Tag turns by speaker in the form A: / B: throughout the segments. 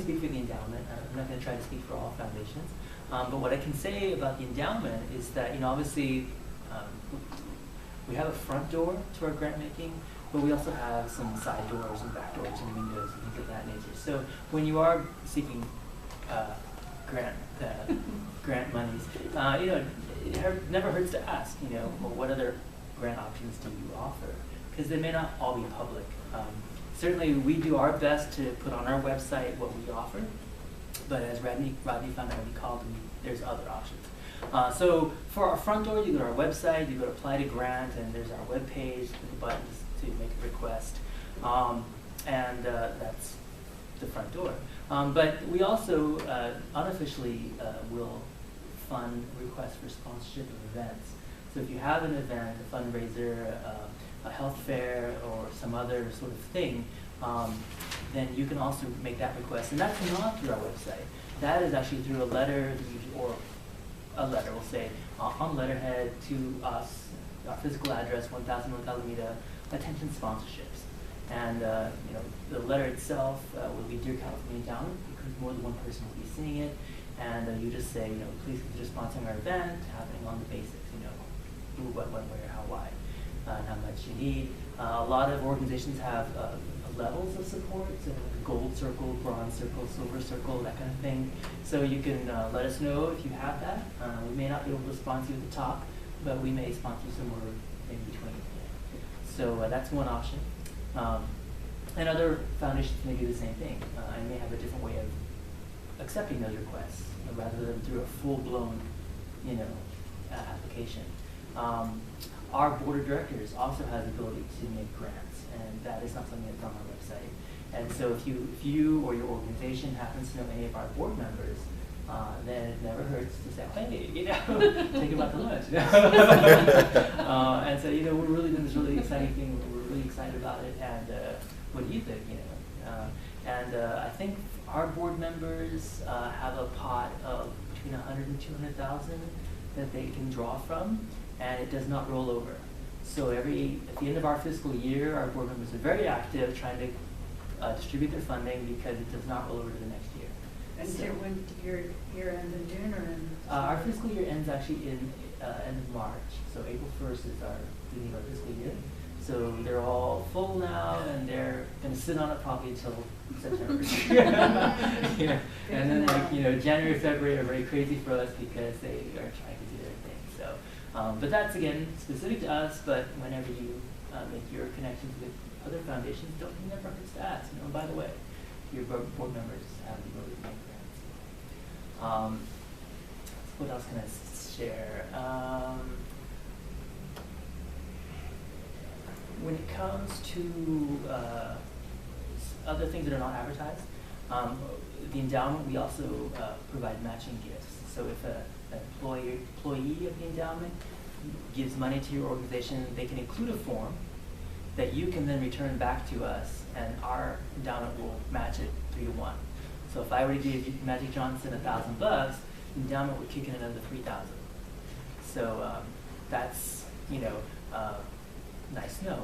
A: speak for the endowment. I'm not going to try to speak for all foundations. But what I can say about the endowment is that, obviously, we have a front door to our grant making, but we also have some side doors and back doors and windows and things of that nature. So when you are seeking grant monies, it never hurts to ask, well, what other grant options do you offer? Because they may not all be public. Certainly, we do our best to put on our website what we offer, but as Rodney found out, there's other options. So for our front door, you go to our website, you go to apply to grant, and there's our web page with the buttons to make a request, and that's the front door. But we also unofficially will fund requests for sponsorship of events. So if you have an event, a fundraiser, a health fair, or some other sort of thing, then you can also make that request. And that's not through our website. That is actually through a letter, or a letter will say, on letterhead to us, our physical address, 1000 North Alameda, attention sponsorships. And the letter itself will be Dear California Endowment, because more than one person will be seeing it. And you just say, please consider sponsoring our event, happening on the basics, who, what, when, where, how, why, and how much you need. A lot of organizations have levels of support, so gold circle, bronze circle, silver circle, that kind of thing. So you can let us know if you have that. We may not be able to sponsor you at the top, but we may sponsor you somewhere in between. So that's one option. And other foundations may do the same thing. And may have a different way of accepting those requests, rather than through a full-blown, application. Our board of directors also has the ability to make grants, and that is not something that's on our website. And so if you or your organization happens to know any of our board members, then it never hurts to say, hey, take them out to lunch. And so, we're really doing this really exciting thing. We're really excited about it. And what do you think? And I think our board members have a pot of between 100 and 200,000 that they can draw from, and it does not roll over. So at the end of our fiscal year, our board members are very active trying to distribute their funding, because it does not roll over to the next year.
B: And so when did your year end in June or in?
A: Our fiscal year ends actually in end of March. So April 1st is our beginning of our fiscal year. So they're all full now, and they're going to sit on it probably until September. And then January, February are very crazy for us because they are trying to do their thing. So, but that's again specific to us. But whenever you make your connections with other foundations, don't never hurts to ask. By the way, your board members have the ability to make grants. What else can I share? When it comes to other things that are not advertised, the endowment, we also provide matching gifts. So if an employee of the endowment gives money to your organization, they can include a form that you can then return back to us, and our endowment will match it 3-to-1. So if I were to give Magic Johnson $1,000, the endowment would kick in another 3,000. So that's nice to know.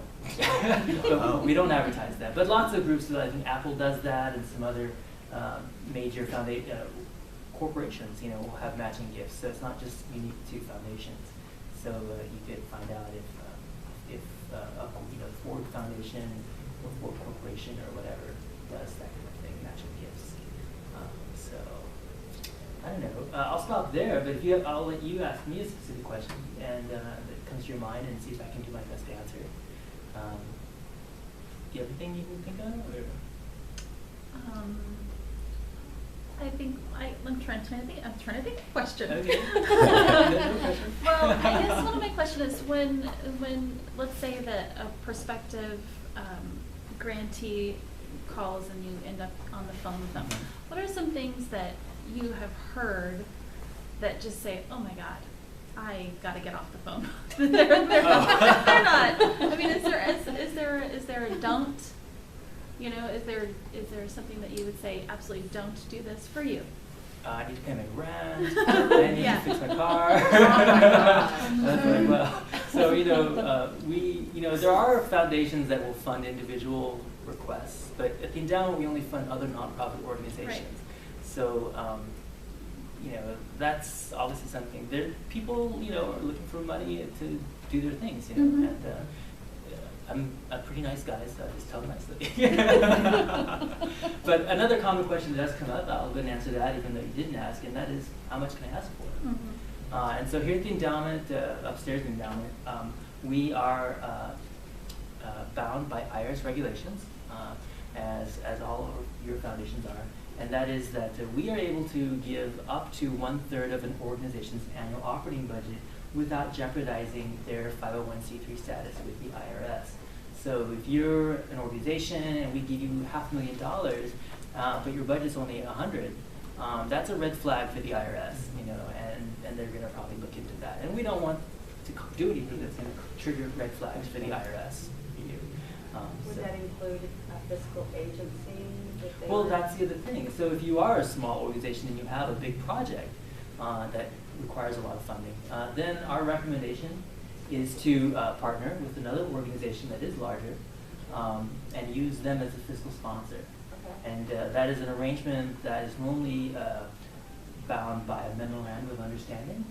A: But we don't advertise that. But lots of groups, I think Apple does that, and some other major corporations, will have matching gifts. So it's not just unique to foundations. So you could find out if Ford Foundation or Ford Corporation or whatever does that kind of thing, matching gifts. So I don't know. I'll stop there. But if I'll let you ask me a specific question and that comes to your mind, and see if I can do my best to answer it. Do you have anything you can think of? Or?
C: I think I'm trying to think of a question.
A: Okay. No question.
C: Well, I guess one of my questions is when let's say that a prospective grantee calls and you end up on the phone with them, what are some things that you have heard that just say, oh my God, I got to get off the phone? they're not. I mean, is there a don't? Is there something that you would say, absolutely don't do this for you?
A: I need to pay my rent. I need to fix my car. That's very well. So there are foundations that will fund individual requests, but at the endowment we only fund other nonprofit organizations. So, you know, that's obviously something. People, you know, are looking for money to do their things, you know, and I'm a pretty nice guy, so I just tell them nicely. But another common question that does come up, I'll go and answer that even though you didn't ask, and that is, how much can I ask for? And so here at the endowment, upstairs in the endowment, we are bound by IRS regulations, as all of your foundations are. And that is that we are able to give up to 1/3 of an organization's annual operating budget without jeopardizing their 501c3 status with the IRS. So if you're an organization and we give you $500,000, but your budget's only 100, that's a red flag for the IRS, you know, and they're going to probably look into that. And we don't want to do anything that's going to trigger red flags for the IRS.
B: Would that include a fiscal agency?
A: Well, that's the other thing. So if you are a small organization and you have a big project that requires a lot of funding, then our recommendation is to partner with another organization that is larger and use them as a fiscal sponsor.
B: Okay.
A: And that is an arrangement that is normally bound by a memorandum of understanding.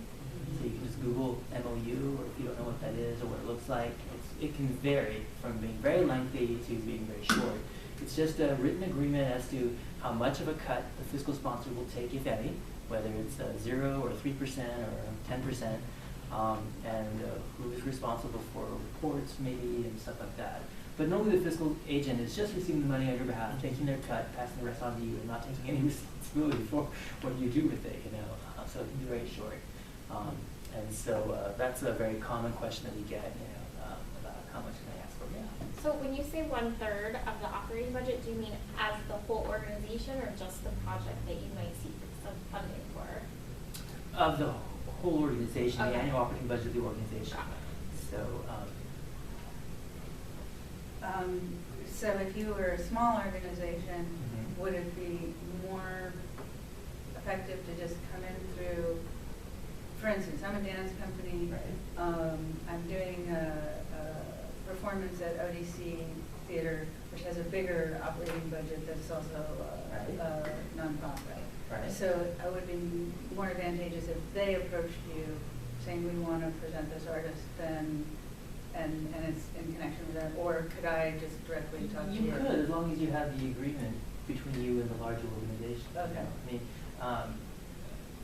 A: So you can just Google MOU, or if you don't know what that is or what it looks like, it can vary from being very lengthy to being very short. It's just a written agreement as to how much of a cut the fiscal sponsor will take, if any, whether it's 0 or 3% or 10%, and who is responsible for reports maybe and stuff like that. But normally the fiscal agent is just receiving the money on your behalf, taking their cut, passing the rest on to you, and not taking any responsibility for what you do with it, you know. So it can be very short. And so that's a very common question that we get, you know, about how much can I ask for? Yeah.
D: So when you say 1/3 of the operating budget, do you mean as the whole organization or just the project that you might seek some funding for?
A: Of the whole organization,
D: Okay.
A: the annual operating budget of the organization.
D: Got it.
A: So,
B: So if you were a small organization,
A: Mhm.
B: would it be more effective to just come in through, for instance, I'm a dance company.
A: Right.
B: I'm doing a performance at ODC Theater, which has a bigger operating budget that's also
A: Right.
B: nonprofit.
A: Right.
B: So it would be more advantageous if they approached you saying, we want to present this artist, then, and it's in connection with that, or could I just directly talk to you?
A: You could, as long as you have the agreement between you and the larger organization.
B: Okay.
A: I mean,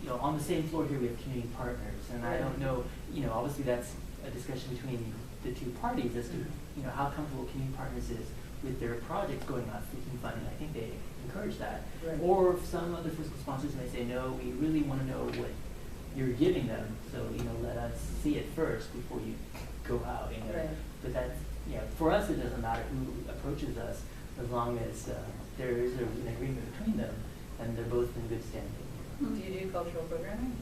A: you know, on the same floor here we have community partners, and I don't know, you know, obviously that's a discussion between the two parties as to, you know, how comfortable community partners is with their projects going out seeking funding. I think they encourage that.
B: Right.
A: Or some other fiscal sponsors may say, no, we really want to know what you're giving them, so, you know, let us see it first before you go out, you know.
B: Right.
A: But that's, you know, for us it doesn't matter who approaches us as long as there is an agreement between them and they're both in good standing.
B: Do you do cultural programming?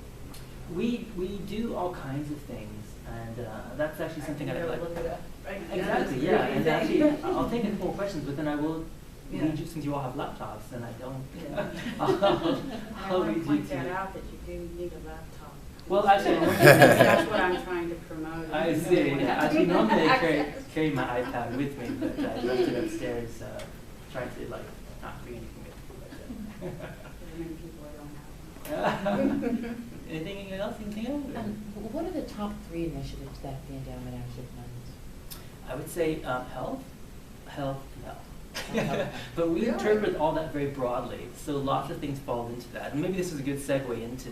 A: We do all kinds of things, and that's actually something I'd like.
B: Look it up, right?
A: Exactly,
B: That's
A: yeah,
B: really
A: and
B: thing.
A: actually, I'll take a couple more questions, but then I will
B: Yeah.
A: lead you, since you all have laptops, and I don't.
B: Yeah.
E: I
A: I'll
E: want
A: lead
E: to
A: you
E: point
A: to
E: that
A: it.
E: out that you do need a laptop.
A: Well, actually,
E: That's what I'm trying to promote.
A: I see, yeah. Actually, normally I carry my iPad with me, but I left it upstairs, trying to, like, not bring anything with me.
E: There's many people that don't have one.
A: Anything else you can think of?
F: What are the top 3 initiatives that the endowment actually funds?
A: I would say health, and health.
F: Okay.
A: But we
B: Really?
A: interpret all that very broadly, so lots of things fall into that. And maybe this is a good segue into that.